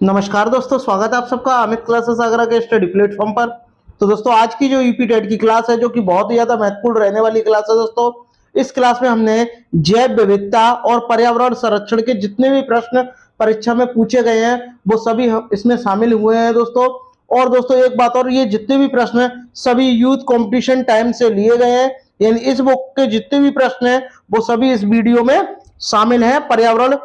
नमस्कार दोस्तों, स्वागत है आप सबका अमित क्लासेस आगरा के स्टडी प्लेटफॉर्म पर। तो दोस्तों आज की जो यूपी टेट की क्लास है, जो कि बहुत ही ज्यादा महत्वपूर्ण रहने वाली क्लास है दोस्तों। इस क्लास में हमने जैव विविधता और पर्यावरण संरक्षण के जितने भी प्रश्न परीक्षा में पूछे गए हैं वो सभी इसमें शामिल हुए हैं दोस्तों। और दोस्तों एक बात और, ये जितने भी प्रश्न हैं सभी यूथ कंपटीशन टाइम से लिए गए हैं, यानी इस बुक के जितने भी प्रश्न हैं वो सभी इस वीडियो में शामिल हैं, पर्यावरण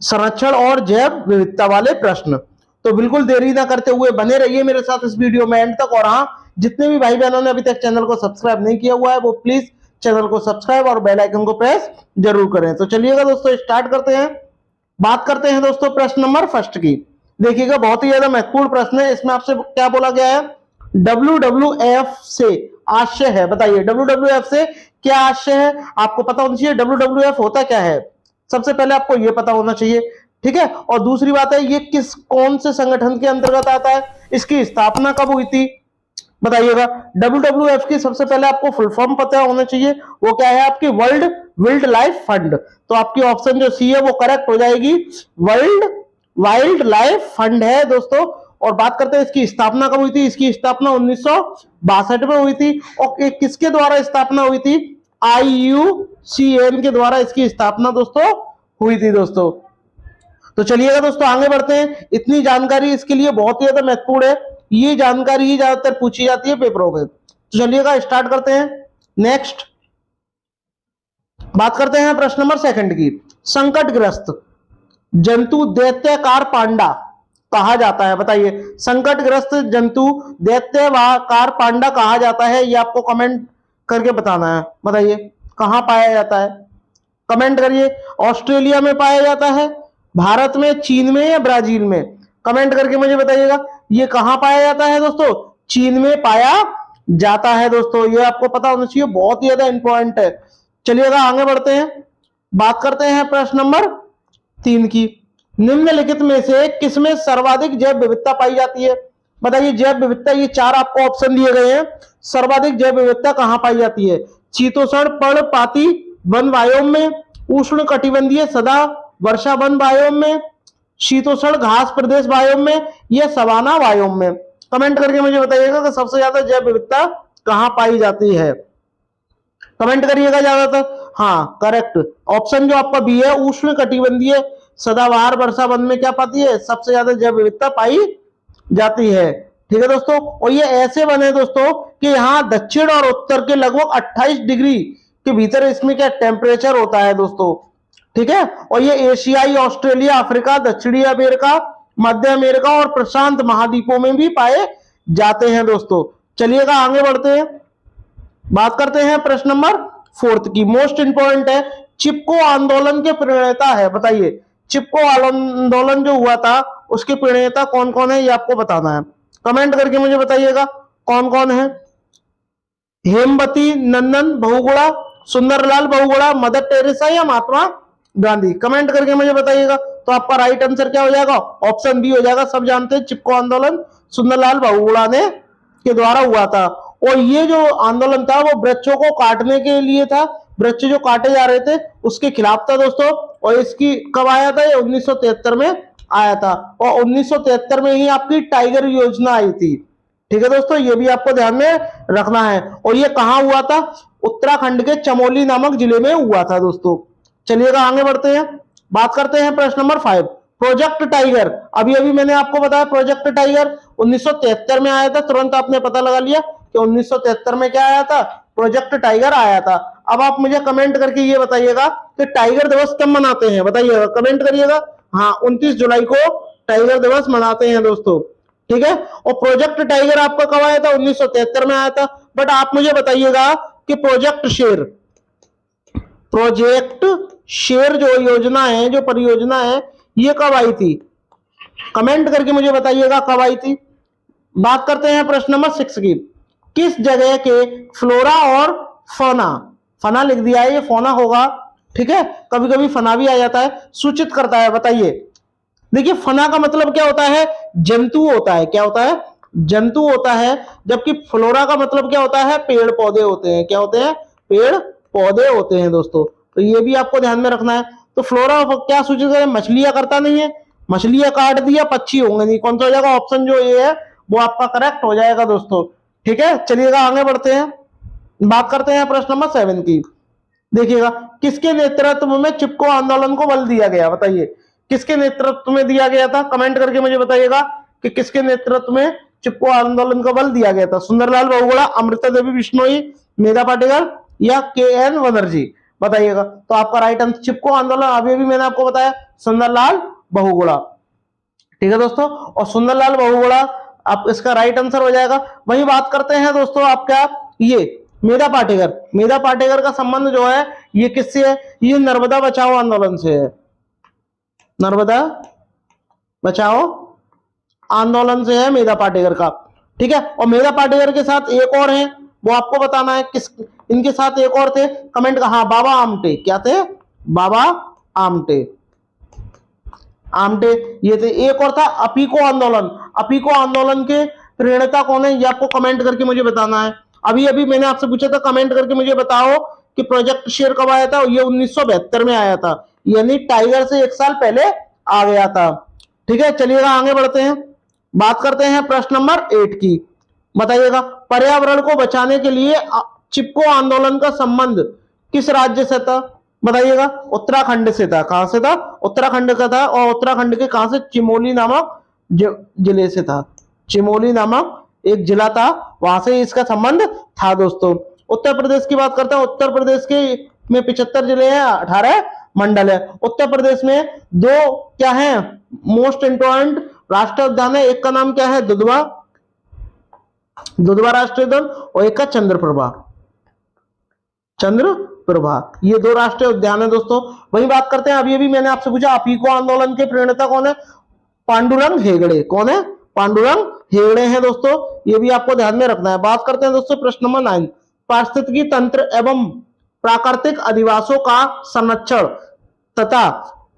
संरक्षण और जैव विविधता वाले प्रश्न। तो बिल्कुल देरी ना करते हुए बने रहिए मेरे साथ इस वीडियो में एंड तक। और हाँ, जितने भी भाई बहनों ने अभी तक चैनल को सब्सक्राइब नहीं किया हुआ है वो प्लीज चैनल को सब्सक्राइब और बेल आइकन को प्रेस जरूर करें। तो चलिएगा दोस्तों, स्टार्ट करते हैं। बात करते हैं दोस्तों प्रश्न नंबर फर्स्ट की। देखिएगा, बहुत ही ज्यादा महत्वपूर्ण प्रश्न है। इसमें आपसे क्या बोला गया है, WWF से आशय है। बताइए WWF से क्या आशय है, आपको पता होना चाहिए WWF होता क्या है। सबसे पहले आपको यह पता होना चाहिए, ठीक है। और दूसरी बात है, ये कौन से संगठन के अंतर्गत आता है, इसकी स्थापना कब हुई थी, बताइएगा। WWF की सबसे पहले आपको फुल फॉर्म पता होना चाहिए, वो क्या है आपकी वर्ल्ड वाइल्ड लाइफ फंड। तो आपकी ऑप्शन जो सी है वो करेक्ट हो जाएगी, वर्ल्ड वाइल्ड लाइफ फंड है दोस्तों। और बात करते हैं इसकी स्थापना कब हुई थी, इसकी स्थापना 1962 में हुई थी। और किसके द्वारा स्थापना हुई थी, IUCN के द्वारा इसकी स्थापना दोस्तों हुई थी दोस्तों। तो चलिएगा दोस्तों आगे बढ़ते हैं। इतनी जानकारी इसके लिए बहुत ही ज्यादा महत्वपूर्ण है, ये जानकारी ही ज्यादातर पूछी जाती है पेपरों में। तो चलिएगा स्टार्ट करते हैं। नेक्स्ट बात करते हैं प्रश्न नंबर सेकंड की। संकटग्रस्त जंतु दैत्याकार पांडा कहा जाता है। बताइए संकटग्रस्त जंतु दैत्याकार पांडा कहा जाता है, ये आपको कमेंट करके बताना है। बताइए कहां पाया जाता है, कमेंट करिए। ऑस्ट्रेलिया में पाया जाता है, भारत में, चीन में या ब्राजील में, कमेंट करके मुझे बताइएगा। ये कहां पाया जाता है दोस्तों, चीन में पाया जाता है दोस्तों। ये आपको पता होना चाहिए, बहुत ही ज्यादा इंपॉर्टेंट है। चलिएगा आगे बढ़ते हैं। बात करते हैं प्रश्न नंबर 3 की। निम्नलिखित में से किसमें सर्वाधिक जैव विविधता पाई जाती है। बताइए जैव विविधता, ये 4 आपको ऑप्शन दिए गए हैं। सर्वाधिक जैव विविधता कहां पाई जाती है, चीतोषण पर्णपाती वन बायोम में, उष्ण कटिबंधीय सदा वर्षा वन बायोम में, शीतोष्ण घास प्रदेश बायोम में, या सवाना बायोम में। कमेंट करके मुझे बताइएगा कि सबसे ज्यादा जैव विविधता कहां पाई जाती है, कमेंट करिएगा ज्यादातर। हाँ करेक्ट ऑप्शन जो आपका बी है, उष्ण कटिबंधीय सदाबहार वर्षा वन में क्या पाती है, सबसे ज्यादा जैव विविधता पाई जाती है। ठीक है दोस्तों, और ये ऐसे बने दोस्तों कि यहाँ दक्षिण और उत्तर के लगभग 28 डिग्री के भीतर इसमें क्या टेम्परेचर होता है दोस्तों। ठीक है, और ये एशियाई, ऑस्ट्रेलिया, अफ्रीका, दक्षिणी अमेरिका, मध्य अमेरिका और प्रशांत महाद्वीपों में भी पाए जाते हैं दोस्तों। चलिएगा आगे बढ़ते हैं। बात करते हैं प्रश्न नंबर 4 की, मोस्ट इंपोर्टेंट है। चिपको आंदोलन के प्रणेता है। बताइए चिपको आंदोलन जो हुआ था उसके प्रणेता कौन कौन है, ये आपको बताना है। कमेंट करके मुझे बताइएगा कौन कौन है। हेमवती नंदन बहुगुणा, सुंदरलाल बहुगुणा, मदर टेरेसा या महात्मा गांधी, कमेंट करके मुझे बताइएगा। तो आपका राइट आंसर क्या हो जाएगा, ऑप्शन बी हो जाएगा। सब जानते हैं चिपको आंदोलन सुंदरलाल बहुगुणा ने के द्वारा हुआ था। और ये जो आंदोलन था वो वृक्षों को काटने के लिए था, वृक्ष जो काटे जा रहे थे उसके खिलाफ था दोस्तों। और इसकी कब आया था, ये 1973 में आया था। और 1973 में ही आपकी टाइगर योजना आई थी। ठीक है दोस्तों, ये भी आपको ध्यान में रखना है। और ये कहां हुआ था, उत्तराखंड के चमोली नामक जिले में हुआ था दोस्तों। चलिएगा आगे बढ़ते हैं। बात करते हैं प्रश्न नंबर 5, प्रोजेक्ट टाइगर। अभी अभी मैंने आपको बताया प्रोजेक्ट टाइगर 1973 में आया था, तुरंत आपने पता लगा लिया कि 1973 में क्या आया था, प्रोजेक्ट टाइगर आया था। अब आप मुझे कमेंट करके ये बताइएगा कि टाइगर दिवस कब मनाते हैं, बताइएगा, कमेंट करिएगा। हाँ 29 जुलाई को टाइगर दिवस मनाते हैं दोस्तों। ठीक है, और प्रोजेक्ट टाइगर आपका कब आया था, 1973 में आया था। बट आप मुझे बताइएगा कि प्रोजेक्ट शेर जो योजना है, जो परियोजना है, ये कब आई थी, कमेंट करके मुझे बताइएगा कब आई थी। बात करते हैं प्रश्न नंबर 6 की। किस जगह के फ्लोरा और फौना, फना लिख दिया है, ये फौना होगा। ठीक है, कभी कभी फना भी आ जाता है, सूचित करता है। बताइए देखिए फना का मतलब क्या होता है, जंतु होता है। क्या होता है, जंतु होता है। जबकि फ्लोरा का मतलब क्या होता है, पेड़ पौधे होते हैं। क्या होते हैं, पेड़ पौधे होते हैं दोस्तों। तो ये भी आपको ध्यान में रखना है। तो फ्लोरा क्या सूचित करें, मछलियां करता नहीं है, मछलियां काट दिया, पक्षी होंगे नहीं। कौन सा हो जाएगा? ऑप्शन जो ए है वो आपका करेक्ट हो जाएगा दोस्तों। ठीक है, चलिएगा आगे बढ़ते हैं, बात करते हैं प्रश्न नंबर 7 की। देखिएगा, किसके नेतृत्व में चिपको आंदोलन को बल दिया गया? बताइए, किसके नेतृत्व में दिया गया था? कमेंट करके मुझे बताइएगा कि किसके नेतृत्व में चिपको आंदोलन को बल दिया गया था। सुंदरलाल बहुगुणा, अमृता देवी बिश्नोई, मेधा पाटेकर या के.एन. बनर्जी? बताइएगा। तो आपका राइट आंसर चिपको आंदोलन, अभी भी मैंने आपको बताया, सुंदरलाल बहुगुणा। ठीक है दोस्तों, और सुंदरलाल बहुगुणा आप इसका राइट आंसर हो जाएगा। वही बात करते हैं दोस्तों आपका ये मेधा पाटेकर। मेधा पाटेकर का संबंध जो है ये किससे है? ये नर्मदा बचाओ आंदोलन से है, नर्मदा बचाओ आंदोलन से है मेधा पाटेकर का। ठीक है, और मेधा पाटेकर के साथ एक और है, वो आपको बताना है किस, इनके साथ एक और थे, कमेंट का। हाँ, बाबा आमटे। क्या थे? बाबा आमटे, आमटे ये थे। एक और था अपीको आंदोलन। अपीको आंदोलन के प्रणेता कौन है? ये आपको कमेंट करके मुझे बताना है। अभी अभी मैंने आपसे पूछा था, कमेंट करके मुझे बताओ कि प्रोजेक्ट शेर कब आया था? ये 1972 में आया था, यानी टाइगर से 1 साल पहले आ गया था। ठीक है, चलिएगा आगे बढ़ते हैं, बात करते हैं प्रश्न नंबर 8 की। बताइएगा, पर्यावरण को बचाने के लिए चिपको आंदोलन का संबंध किस राज्य से था? बताइएगा। उत्तराखंड से था। कहां से था? उत्तराखंड का था, और उत्तराखंड के कहां से? चिमोली नामक जिले से था। चिमोली नामक एक जिला था, वहां से इसका संबंध था दोस्तों। उत्तर प्रदेश की बात करते हैं। उत्तर प्रदेश के में 75 जिले हैं, 18 मंडल है। उत्तर प्रदेश में 2 क्या है मोस्ट इंपॉर्टेंट राष्ट्रीय उद्यान है। एक का नाम क्या है? दुधवा, दुधवा राष्ट्रीय उद्यान, और एक का चंद्रप्रभा, चंद्रप्रभा। ये 2 राष्ट्रीय उद्यान है दोस्तों। वही बात करते हैं, अभी अभी मैंने आपसे पूछा अपीको आंदोलन के प्रणेता कौन है? पांडुरंग हेगड़े। कौन है? पांडुरंग हेगड़े हैं दोस्तों, ये भी आपको ध्यान में रखना है। बात करते हैं दोस्तों प्रश्न नंबर 9, पारिस्थितिकी तंत्र एवं प्राकृतिक अधिवासों का संरक्षण तथा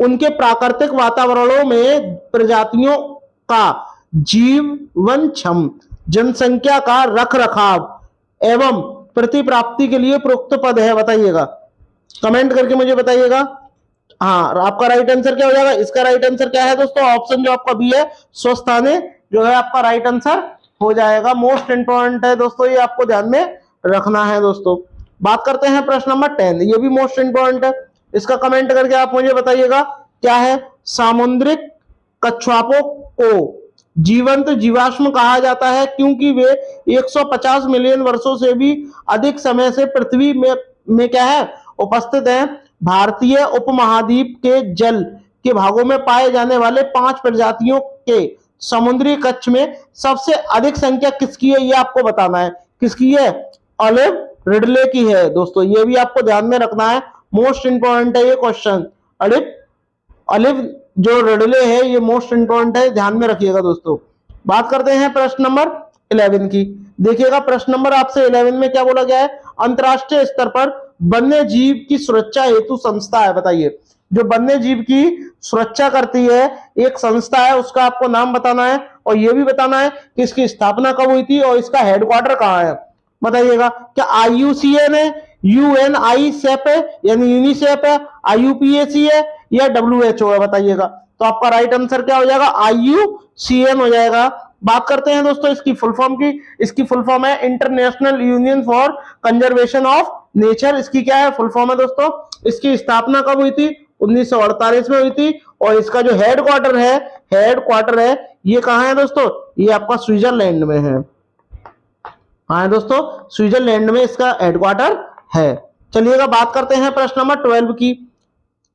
उनके प्राकृतिक वातावरणों में प्रजातियों का जीवनक्षम जनसंख्या का रखरखाव एवं प्रतिप्राप्ति के लिए प्रयुक्त पद है। बताइएगा, कमेंट करके मुझे बताइएगा। हाँ, आपका राइट आंसर क्या हो जाएगा? इसका राइट आंसर क्या है दोस्तों? ऑप्शन जो आपका बी है, स्वस्थाने जो है आपका राइट आंसर हो जाएगा। मोस्ट इंपॉर्टेंट है दोस्तों, ये आपको ध्यान में रखना है दोस्तों। बात करते हैं प्रश्न नंबर 10, ये भी मोस्ट इंपॉर्टेंट है, इसका कमेंट करके आप मुझे बताइएगा क्या है? सामुद्रिक कछुओं को जीवंत जीवाश्म कहा जाता है क्योंकि वे 150 मिलियन वर्षों से भी अधिक समय से पृथ्वी में क्या है उपस्थित हैं। भारतीय उपमहाद्वीप के जल के भागों में पाए जाने वाले 5 प्रजातियों के समुद्री कच्छ में सबसे अधिक संख्या किसकी है? ये आपको बताना है। किसकी है? ऑलिव रिडले की है दोस्तों, ये भी आपको ध्यान में रखना है। मोस्ट इंपॉर्टेंट है ये क्वेश्चन। ऑलिव जो रिडले है ये मोस्ट इंपॉर्टेंट है, ध्यान में रखिएगा दोस्तों। बात करते हैं प्रश्न नंबर 11 की। देखिएगा, प्रश्न नंबर आपसे 11 में क्या बोला गया है? अंतरराष्ट्रीय स्तर पर वन्य जीव की सुरक्षा हेतु संस्था है। बताइए, जो वन्य जीव की सुरक्षा करती है एक संस्था है, उसका आपको नाम बताना है, और यह भी बताना है कि इसकी स्थापना कब हुई थी और इसका हेडक्वार्टर कहाँ है। बताइएगा, क्या IUCN है, UNICEF है यानी यूनिसेफ है, IUPAC है या WHO है? बताइएगा। तो आपका राइट आंसर क्या हो जाएगा? IUCN हो जाएगा। बात करते हैं दोस्तों इसकी फुल फॉर्म की। इसकी फुल फॉर्म है international union for conservation of nature. इसकी क्या है? फुल फॉर्म है दोस्तों। इसकी स्थापना कब हुई थी? 1948 में हुई थी, और इसका जो हेडक्वार्टर है ये कहाँ है दोस्तों? ये आपका स्विट्जरलैंड में है। हाँ दोस्तों, स्विट्जरलैंड में इसका हेडक्वार्टर है। चलिएगा, बात करते हैं प्रश्न नंबर 12 की।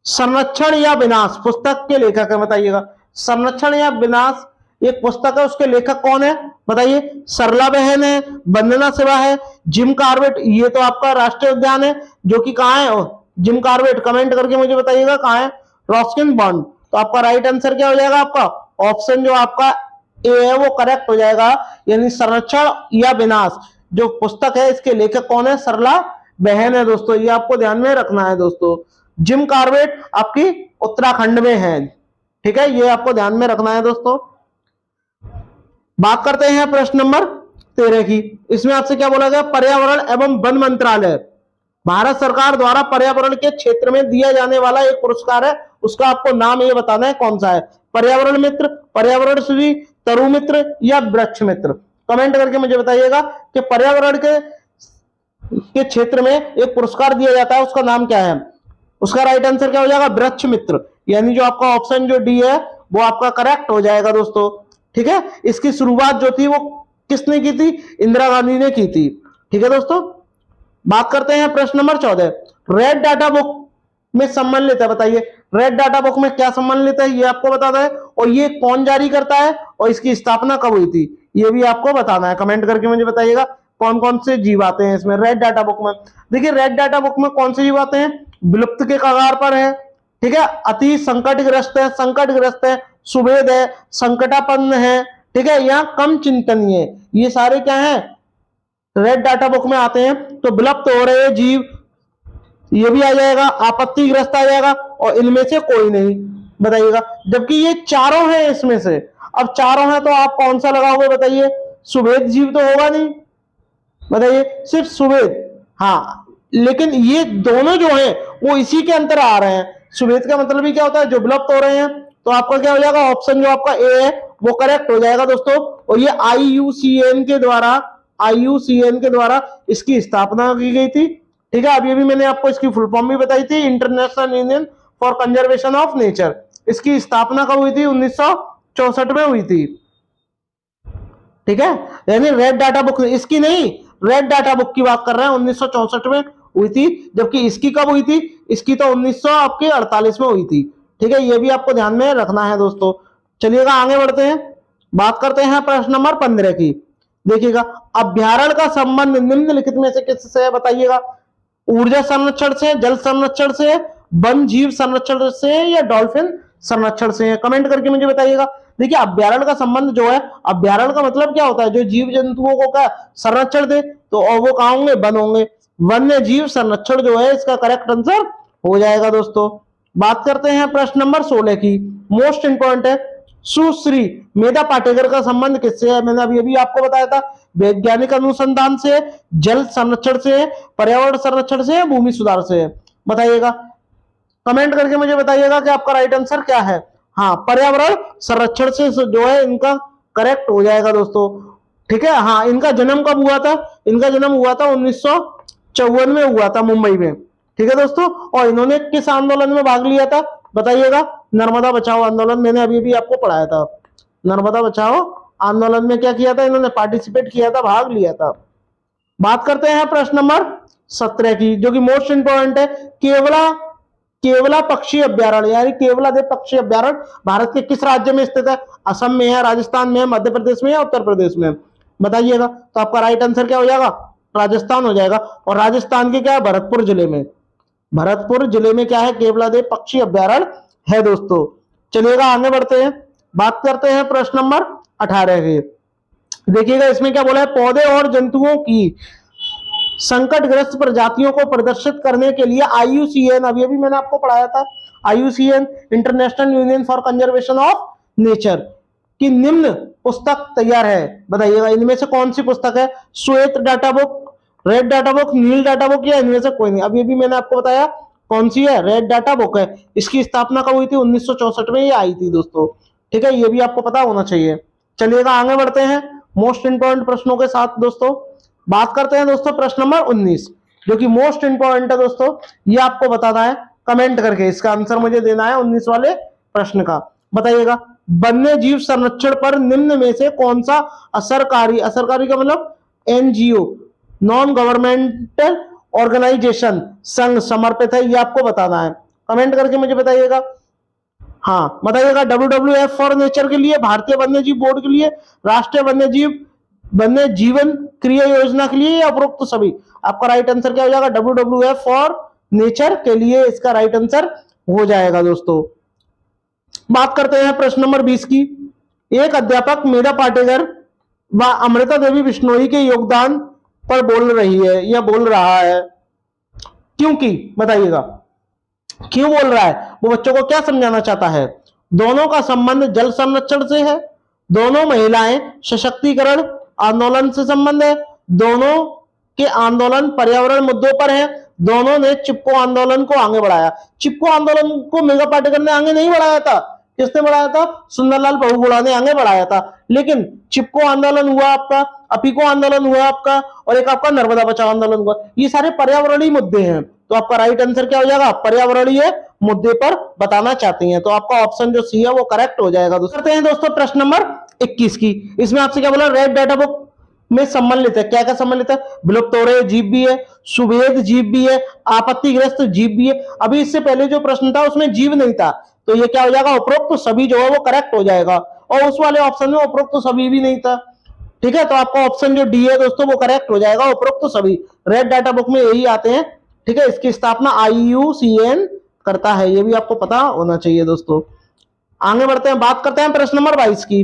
संरक्षण या विनाश पुस्तक के लेखक है। बताइएगा, संरक्षण या विनाश एक पुस्तक है, उसके लेखक कौन है? बताइए। सरला बहन है, वंदना सिवा है, जिम कॉर्बेट। ये तो आपका राष्ट्रीय उद्यान है जो कि कहाँ है? Jim Corbett. कमेंट करके मुझे बताइएगा कहाँ है? रॉस्किन बॉन्ड। तो आपका राइट आंसर क्या हो जाएगा? आपका ऑप्शन जो आपका ए है वो करेक्ट हो जाएगा, यानी संरक्षण या विनाश जो पुस्तक है इसके लेखक कौन है? सरला बहन है दोस्तों, ये आपको ध्यान में रखना है दोस्तों। जिम कॉर्बेट आपकी उत्तराखंड में है। ठीक है, ये आपको ध्यान में रखना है दोस्तों। बात करते हैं प्रश्न नंबर 13 की। इसमें आपसे क्या बोला गया? पर्यावरण एवं वन मंत्रालय भारत सरकार द्वारा पर्यावरण के क्षेत्र में दिया जाने वाला एक पुरस्कार है, उसका आपको नाम ये बताना है कौन सा है, पर्यावरण मित्र, पर्यावरण श्री, तरु मित्र या वृक्ष मित्र। कमेंट करके मुझे बताइएगा कि पर्यावरण के क्षेत्र में एक पुरस्कार दिया जाता है, उसका नाम क्या है। उसका राइट आंसर क्या हो जाएगा, वृक्ष मित्र, यानी जो आपका ऑप्शन जो डी है वो आपका करेक्ट हो जाएगा दोस्तों। ठीक है, इसकी शुरुआत जो थी वो किसने की थी, इंदिरा गांधी ने की थी। ठीक है दोस्तों, बात करते हैं प्रश्न नंबर 14, रेड डाटा बुक में सम्मिलित है, बताइए रेड डाटा बुक में क्या सम्मिलित है, ये आपको बताना है, और ये कौन जारी करता है और इसकी स्थापना कब हुई थी ये भी आपको बताना है। कमेंट करके मुझे बताइएगा कौन कौन से जीव आते हैं इसमें रेड डाटा बुक में। देखिए रेड डाटा बुक में कौन से जीव आते हैं, विलुप्त के कगार पर है, ठीक है, अति संकटग्रस्त है, संकटग्रस्त है, सुभेद है, संकटापन्न है, ठीक है, या कम चिंतनीय, ये सारे क्या है रेड डाटा बुक में आते हैं। तो विलुप्त हो रहे जीव ये भी आ जाएगा, आपत्तिग्रस्त आ जाएगा, और इनमें से कोई नहीं, बताइएगा। जबकि ये चारों हैं इसमें से, अब चारों हैं तो आप कौन सा लगाओगे बताइए, सुभेद जीव तो होगा नहीं, बताइए सिर्फ सुभेद, हाँ, लेकिन ये दोनों जो हैं वो इसी के अंतर आ रहे हैं। सुभेद का मतलब ही क्या होता है, जो विलुप्त हो रहे हैं, तो आपका क्या हो जाएगा, ऑप्शन जो आपका ए है वो करेक्ट हो जाएगा दोस्तों। और ये आईयूसीएन के द्वारा इसकी स्थापना की गई थी। ठीक है, अब ये भी मैंने आपको इसकी फुल फॉर्म भी बताई थी, international union for conservation of nature. इसकी स्थापना कब हुई थी, 1964 में हुई थी। ठीक है, यानी रेड डाटा बुक, इसकी नहीं, रेड डाटा बुक की बात कर रहे हैं, 1964 में हुई थी। जबकि इसकी कब हुई थी, इसकी तो 1948 में हुई थी। ठीक है, ये भी आपको ध्यान में रखना है दोस्तों। चलिएगा आगे बढ़ते हैं, बात करते हैं प्रश्न नंबर 15 की। देखिएगा, अभ्यारण्य का संबंध निम्नलिखित में से किससे है, बताइएगा। ऊर्जा संरक्षण से, जल संरक्षण से, वन जीव संरक्षण से, या डॉल्फिन संरक्षण से है। कमेंट करके मुझे बताइएगा। देखिए अभ्यारण्य का संबंध जो है, अभ्यारण्य का मतलब क्या होता है, जो जीव जंतुओं को क्या संरक्षण दे, तो और वो कहाँ होंगे, वन होंगे। वन्य जीव संरक्षण जो है इसका करेक्ट आंसर हो जाएगा दोस्तों। बात करते हैं प्रश्न नंबर 16 की, मोस्ट इंपॉर्टेंट है। सुश्री मेधा पाटेकर का संबंध किससे है, मैंने अभी अभी आपको बताया था, वैज्ञानिक अनुसंधान से, जल संरक्षण से, पर्यावरण संरक्षण से, भूमि सुधार से, बताइएगा। कमेंट करके मुझे बताइएगा कि आपका राइट आंसर क्या है। हाँ, पर्यावरण संरक्षण से जो है इनका करेक्ट हो जाएगा दोस्तों। ठीक है, हाँ, इनका जन्म कब हुआ था, इनका जन्म हुआ था 1954 में हुआ था, मुंबई में। ठीक है दोस्तों, और इन्होंने किस आंदोलन में भाग लिया था, बताइएगा। नर्मदा बचाओ आंदोलन, मैंने अभी भी आपको पढ़ाया था। नर्मदा बचाओ आंदोलन में क्या किया था इन्होंने, पार्टिसिपेट किया था, भाग लिया था। बात करते हैं प्रश्न नंबर 17 की, जो कि मोस्ट इंपोर्टेंट है। केवला पक्षी अभ्यारण्य, यानी केवलादेव पक्षी अभ्यारण्य भारत के किस राज्य में स्थित है, असम में है, राजस्थान में है, मध्य प्रदेश में है, उत्तर प्रदेश में, बताइएगा। तो आपका राइट आंसर क्या हो जाएगा, राजस्थान हो जाएगा। और राजस्थान के क्या है, भरतपुर जिले में, भरतपुर जिले में क्या है, केवलादेव पक्षी अभ्यारण्य है दोस्तों। चलिएगा आगे बढ़ते हैं, बात करते हैं प्रश्न नंबर 18 की। देखिएगा इसमें क्या बोला है, पौधे और जंतुओं की संकटग्रस्त प्रजातियों को प्रदर्शित करने के लिए आईयूसीएन, अभी भी मैंने आपको पढ़ाया था, IUCN international union for conservation of nature की निम्न पुस्तक तैयार है, बताइएगा। इनमें से कौन सी पुस्तक है, श्वेत data book, red data book, नील डाटा बुक, या इनमें से कोई नहीं। अभी भी मैंने आपको बताया कौन सी है, रेड डाटा बुक है। इसकी स्थापना कब हुई थी, 1964 में ये आई थी दोस्तों। ठीक है, ये भी आपको पता होना चाहिए। चलिएगा आगे बढ़ते हैं मोस्ट इंपोर्टेंट प्रश्नों के साथ दोस्तों। बात करते हैं दोस्तों प्रश्न नंबर 19, जो कि मोस्ट इंपोर्टेंट है दोस्तों। ये आपको बताना है कमेंट करके, इसका आंसर मुझे देना है 19 वाले प्रश्न का, बताइएगा। वन्य जीव संरक्षण पर निम्न में से कौन सा असरकारी, असरकारी का मतलब एनजीओ, नॉन गवर्नमेंटल ऑर्गेनाइजेशन, संघ समर्पित है, ये आपको बताना है। कमेंट करके मुझे बताइएगा। हाँ, बताइएगा WWF फॉर नेचर के लिए, भारतीय वन्य जीव बोर्ड के लिए, राष्ट्रीय वन्य जीवन क्रिया योजना के लिए, या उपरोक्त सभी। आपका राइट आंसर क्या हो जाएगा, WWF फॉर नेचर के लिए इसका राइट आंसर हो जाएगा दोस्तों। बात करते हैं प्रश्न नंबर 20 की। एक अध्यापक मेधा पाटेकर व अमृता देवी बिश्नोई के योगदान पर बोल रही है या बोल रहा है, क्योंकि बताइएगा क्यों बोल रहा है, वो बच्चों को क्या समझाना चाहता है। दोनों का संबंध जल संरक्षण से है, दोनों महिलाएं सशक्तिकरण आंदोलन से संबंध है, दोनों के आंदोलन पर्यावरण मुद्दों पर है, दोनों ने चिपको आंदोलन को आगे बढ़ाया। चिपको आंदोलन को मेघा पाटेकर ने आगे नहीं बढ़ाया था, किसने बढ़ाया था? सुंदरलाल बहुगुणा ने आगे बढ़ाया था। लेकिन चिपको आंदोलन हुआ आपका, अपिको आंदोलन हुआ आपका, और एक आपका नर्मदा बचाओ आंदोलन हुआ। ये सारे पर्यावरणीय मुद्दे हैं, तो आपका राइट आंसर क्या हो जाएगा? पर्यावरणीय मुद्दे पर बताना चाहती हैं, तो आपका ऑप्शन जो सी है वो करेक्ट हो जाएगा। करते हैं दोस्तों प्रश्न नंबर 21 की। इसमें आपसे क्या बोला? रेड डाटा बुक में सम्मिलित है, क्या क्या सम्मिलित है? विलुप्त हो रहे जीव भी है, सुवेद जीव भी है, आपत्तिग्रस्त जीव भी है। अभी इससे पहले जो प्रश्न था उसमें जीव नहीं था, तो ये क्या हो जाएगा? उपरोक्त तो सभी जो है वो करेक्ट हो जाएगा, और उस वाले ऑप्शन में उपरोक्त तो सभी भी नहीं था। ठीक है, तो आपका ऑप्शन जो डी है दोस्तों वो करेक्ट हो जाएगा, उपरोक्त तो सभी। रेड डाटा बुक में यही आते हैं। ठीक है, इसकी स्थापना IUCN करता है, ये भी आपको पता होना चाहिए दोस्तों। आगे बढ़ते हैं, बात करते हैं प्रश्न नंबर 22 की।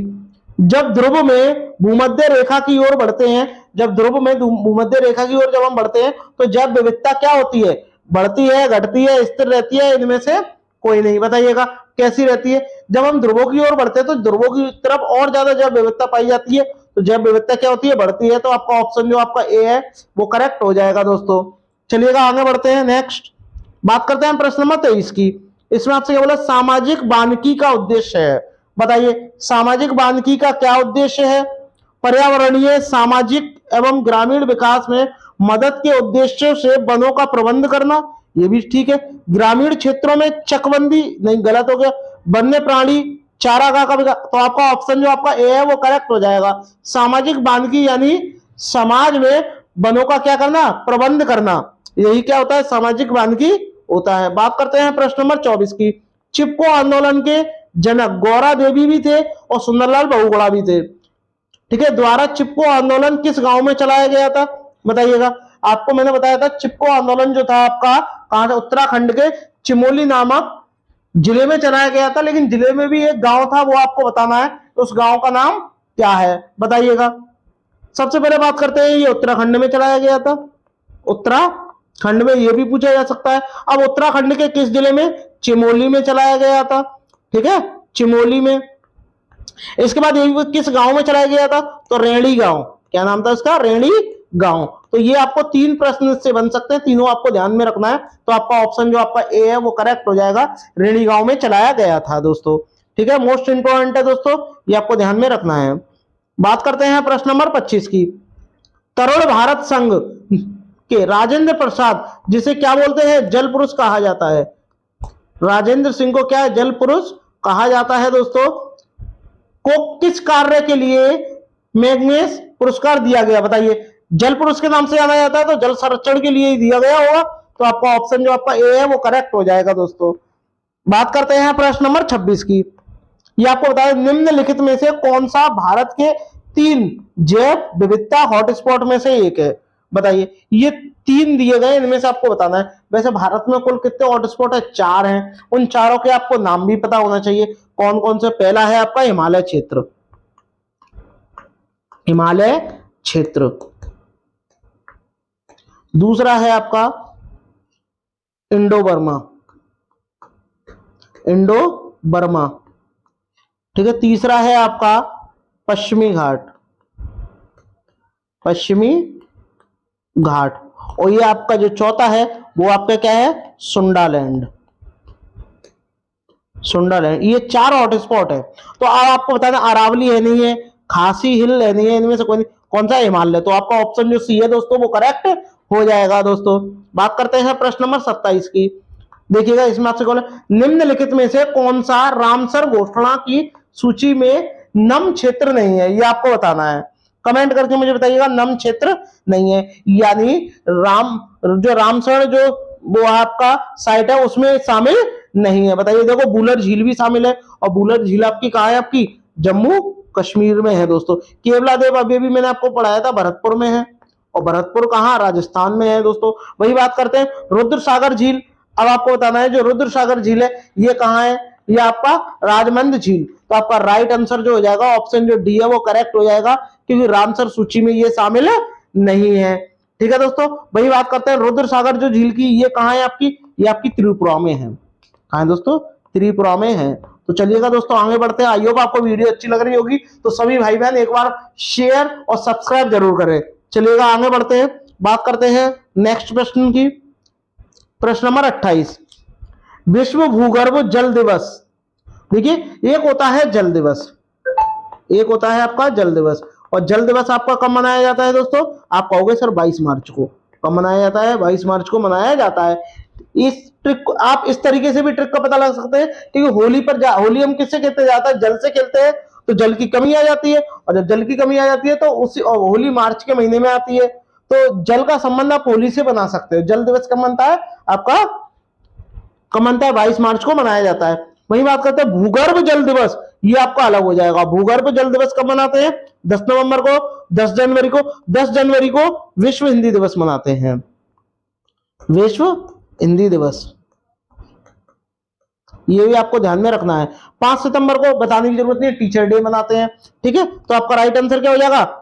जब ध्रुव में भूमध्य रेखा की ओर बढ़ते हैं, जब ध्रुव में भूमध्य रेखा की ओर जब हम बढ़ते हैं तो जैव विविधता क्या होती है? बढ़ती है, घटती है, स्थिर रहती है? इनमें से कोई नहीं। बताइएगा कैसी रहती है? जब हम ध्रुवों की ओर बढ़ते हैं तो ध्रुवों की तरफ और ज्यादा जैव विविधता पाई जाती है, तो जैव विविधता क्या होती है? बढ़ती है। तो आपका ऑप्शन जो आपका ए है वो करेक्ट हो जाएगा दोस्तों। चलिएगा आगे बढ़ते हैं, नेक्स्ट बात करते हैं प्रश्न नंबर 23 की। इसमें आपसे क्या बोला? सामाजिक वानिकी का उद्देश्य है। बताइए सामाजिक वानिकी का क्या उद्देश्य है? पर्यावरणीय, सामाजिक एवं ग्रामीण विकास में मदद के उद्देश्य से वनों का प्रबंध करना, ये भी ठीक है। ग्रामीण क्षेत्रों में चकबंदी, नहीं गलत हो गया। वन्य प्राणी चारागाह का विकास, तो आपका ऑप्शन जो आपका ए है वो करेक्ट हो जाएगा। सामाजिक वानिकी यानी समाज में वनों का क्या करना? प्रबंध करना, यही क्या होता है? सामाजिक वानिकी होता है। बात करते हैं प्रश्न नंबर 24 की। चिपको आंदोलन के जनक गौरा देवी भी थे और सुंदरलाल बहुगुणा भी थे। ठीक है, द्वारा चिपको आंदोलन किस गांव में चलाया गया था? बताइएगा। आपको मैंने बताया था चिपको आंदोलन जो था आपका कहां था? उत्तराखंड के चमोली नामक जिले में चलाया गया था, लेकिन जिले में भी एक गांव था, वो आपको बताना है। तो उस गांव का नाम क्या है? बताइएगा। सबसे पहले बात करते हैं, ये उत्तराखंड में चलाया गया था। उत्तराखंड में, ये भी पूछा जा सकता है। अब उत्तराखंड के किस जिले में? चमोली में चलाया गया था। ठीक है, चमोली में। इसके बाद ये किस गांव में चलाया गया था? तो रेणी गांव। क्या नाम था इसका? रेणी गांव। तो ये आपको 3 प्रश्न से बन सकते हैं, तीनों आपको ध्यान में रखना है। तो आपका ऑप्शन जो आपका ए है वो करेक्ट हो जाएगा, रेणी गांव में चलाया गया था दोस्तों। ठीक है, मोस्ट इंपोर्टेंट है दोस्तों, ये आपको ध्यान में रखना है। बात करते हैं प्रश्न नंबर 25 की। तरुण भारत संघ के राजेंद्र प्रसाद, जिसे क्या बोलते हैं? जल पुरुष कहा जाता है। राजेंद्र सिंह को क्या है? जल पुरुष कहा जाता है दोस्तों। को किस कार्य के लिए मैग्नेस पुरस्कार दिया गया? बताइए। जल पुरुष के नाम से जाना जाता है, तो जल संरक्षण के लिए ही दिया गया होगा। तो आपका ऑप्शन जो आपका ए है वो करेक्ट हो जाएगा दोस्तों। बात करते हैं प्रश्न नंबर 26 की। ये आपको बताया निम्नलिखित में से कौन सा भारत के 3 जैव विविधता हॉटस्पॉट में से एक है? बताइए। ये 3 दिए गए, इनमें से आपको बताना है। वैसे भारत में कुल कितने हॉटस्पॉट है? 4 हैं। उन चारों के आपको नाम भी पता होना चाहिए कौन कौन से। पहला है आपका हिमालय क्षेत्र, हिमालय क्षेत्र। दूसरा है आपका इंडो बर्मा, इंडो बर्मा। ठीक है, तीसरा है आपका पश्चिमी घाट, पश्चिमी घाट। और ये आपका जो चौथा है वो आपका क्या है? Sundaland, Sundaland. ये 4 हॉटस्पॉट है। तो अब आपको बताना अरावली है नहीं है, खासी हिल है नहीं है, इनमें से कौन सा? हिमालय। तो आपका ऑप्शन जो सी है दोस्तों वो करेक्ट हो जाएगा दोस्तों। बात करते हैं प्रश्न नंबर 27 की। देखिएगा, इसमें आपसे बोला निम्नलिखित में से कौन सा रामसर घोषणा की सूची में नम क्षेत्र नहीं है? ये आपको बताना है, कमेंट करके मुझे बताइएगा। नम क्षेत्र नहीं है यानी जो रामसर जो वो आपका साइट है उसमें शामिल नहीं है। बताइए। देखो बुलर झील भी शामिल है, और बुलर झील आपकी कहाँ है? आपकी जम्मू कश्मीर में है दोस्तों। केवला देव अभी भी मैंने आपको पढ़ाया था भरतपुर में है, और भरतपुर कहाँ? राजस्थान में है दोस्तों। वही बात करते हैं रुद्र सागर झील। अब आपको बताना है जो रुद्र सागर झील है ये कहाँ है? ये आपका राजमंद झील। तो आपका राइट आंसर जो हो जाएगा ऑप्शन जो डी है वो करेक्ट हो जाएगा, क्योंकि रामसर सूची में ये शामिल नहीं है। ठीक है दोस्तों, वही बात करते हैं रुद्र सागर जो झील की, ये कहाँ है आपकी? ये आपकी त्रिपुरा में है। कहाँ है दोस्तों? त्रिपुरा में है। तो चलिएगा दोस्तों आगे बढ़ते हैं। आई होप आपको वीडियो अच्छी लग रही होगी, तो सभी भाई बहन एक बार शेयर और सब्सक्राइब जरूर करें। चलिएगा आगे बढ़ते हैं, बात करते हैं नेक्स्ट प्रश्न की। प्रश्न नंबर 28, विश्व भूगर्भ जल दिवस। देखिए एक होता है जल दिवस, एक होता है आपका जल दिवस, और जल दिवस आपका कब मनाया जाता है दोस्तों? आप कहोगे सर 22 मार्च को। कब मनाया जाता है? 22 मार्च को मनाया जाता है। इस ट्रिक को आप इस तरीके से भी ट्रिक का पता लगा सकते हैं, क्योंकि होली पर होली हम किससे खेलते जाता है? जल से खेलते हैं, तो जल की कमी आ जाती है, और जब जल की कमी आ जाती है तो उसी, और होली मार्च के महीने में आती है, तो जल का संबंध आप होली से बना सकते हो। जल दिवस कब बनता है आपका? कब बनता है? 22 मार्च को मनाया जाता है। वही बात करते हैं भूगर्भ जल दिवस, ये आपका अलग हो जाएगा। भूगर्भ जल दिवस कब मनाते हैं? 10 नवंबर को, 10 जनवरी को। 10 जनवरी को विश्व हिंदी दिवस मनाते हैं, विश्व हिंदी दिवस, ये भी आपको ध्यान में रखना है। 5 सितंबर को बताने की जरूरत नहीं है, टीचर डे मनाते हैं, ठीक है। तो आपका राइट आंसर क्या हो जाएगा?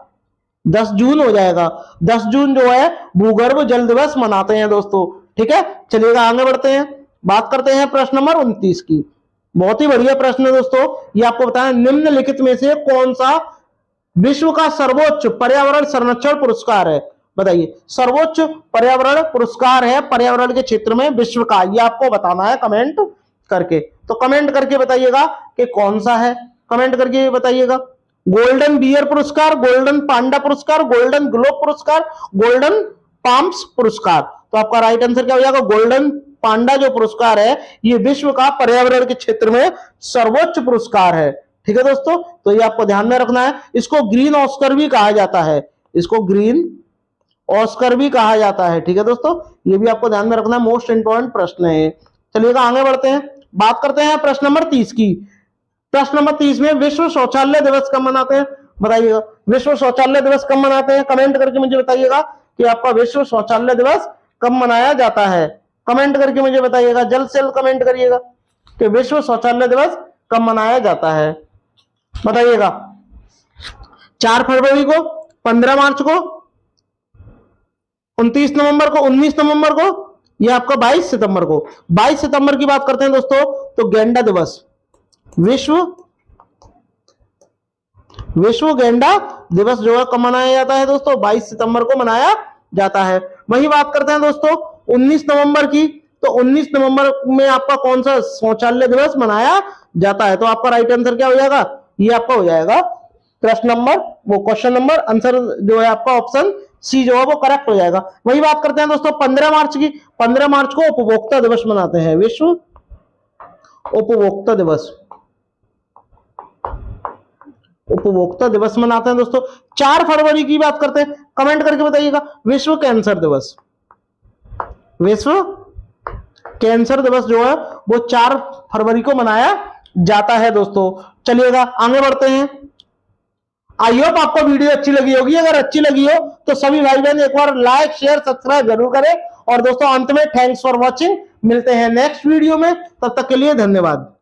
10 जून हो जाएगा। 10 जून जो है भूगर्भ जल दिवस मनाते हैं दोस्तों, ठीक है। चलिएगा आगे बढ़ते हैं, बात करते हैं प्रश्न नंबर 29 की। बहुत ही बढ़िया प्रश्न है दोस्तों, ये आपको बताएं निम्नलिखित में से कौन सा विश्व का सर्वोच्च पर्यावरण संरक्षण पुरस्कार है? बताइए, सर्वोच्च पर्यावरण पुरस्कार है पर्यावरण के क्षेत्र में विश्व का, ये आपको बताना है कमेंट करके। तो कमेंट करके बताइएगा कि कौन सा है, कमेंट करके बताइएगा। गोल्डन बियर पुरस्कार, गोल्डन पांडा पुरस्कार, गोल्डन ग्लोब पुरस्कार, गोल्डन पाम्स पुरस्कार। तो आपका राइट आंसर क्या हो जाएगा? गोल्डन पांडा जो पुरस्कार है ये विश्व का पर्यावरण के क्षेत्र में सर्वोच्च पुरस्कार है, ठीक है दोस्तों। तो ये आपको ध्यान में रखना है। इसको ग्रीन ऑस्कर भी कहा जाता है, इसको ग्रीन ऑस्कर भी कहा जाता है, ठीक है दोस्तों। ये भी आपको ध्यान में रखना है, मोस्ट इंपॉर्टेंट प्रश्न है। चलिएगा आगे बढ़ते हैं, बात करते हैं प्रश्न नंबर 30 की। प्रश्न नंबर 30 में विश्व शौचालय दिवस कब मनाते हैं? बताइएगा, विश्व शौचालय दिवस कब मनाते हैं? कमेंट करके मुझे बताइएगा कि आपका विश्व शौचालय दिवस कब मनाया जाता है। कमेंट करके मुझे बताइएगा, जल्द से जल्द कमेंट करिएगा कि विश्व शौचालय दिवस कब मनाया जाता है। बताइएगा, 4 फरवरी को, 15 मार्च को, 29 नवंबर को, 19 नवंबर को, यह आपका 22 सितंबर को। 22 सितंबर की बात करते हैं दोस्तों, तो गेंडा दिवस, विश्व गेंडा दिवस जो है कब मनाया जाता है दोस्तों? 22 सितंबर को मनाया जाता है। वही बात करते हैं दोस्तों 19 नवंबर की, तो 19 नवंबर में आपका कौन सा शौचालय दिवस मनाया जाता है? तो आपका राइट आंसर क्या हो जाएगा? ये आपका हो जाएगा प्रश्न नंबर, वो क्वेश्चन नंबर आंसर जो है आपका ऑप्शन सी जो है वो करेक्ट हो जाएगा। वही बात करते हैं दोस्तों 15 मार्च की। 15 मार्च को उपभोक्ता दिवस मनाते हैं, विश्व उपभोक्ता दिवस, उपभोक्ता दिवस मनाते हैं दोस्तों। 4 फरवरी की बात करते हैं, कमेंट करके बताइएगा, विश्व कैंसर दिवस, विश्व कैंसर दिवस जो है वो 4 फरवरी को मनाया जाता है दोस्तों। चलिएगा आगे बढ़ते हैं। आई होप आपको वीडियो अच्छी लगी होगी, अगर अच्छी लगी हो तो सभी भाई बहन एक बार लाइक शेयर सब्सक्राइब जरूर करें। और दोस्तों अंत में थैंक्स फॉर वॉचिंग, मिलते हैं नेक्स्ट वीडियो में, तब तक के लिए धन्यवाद।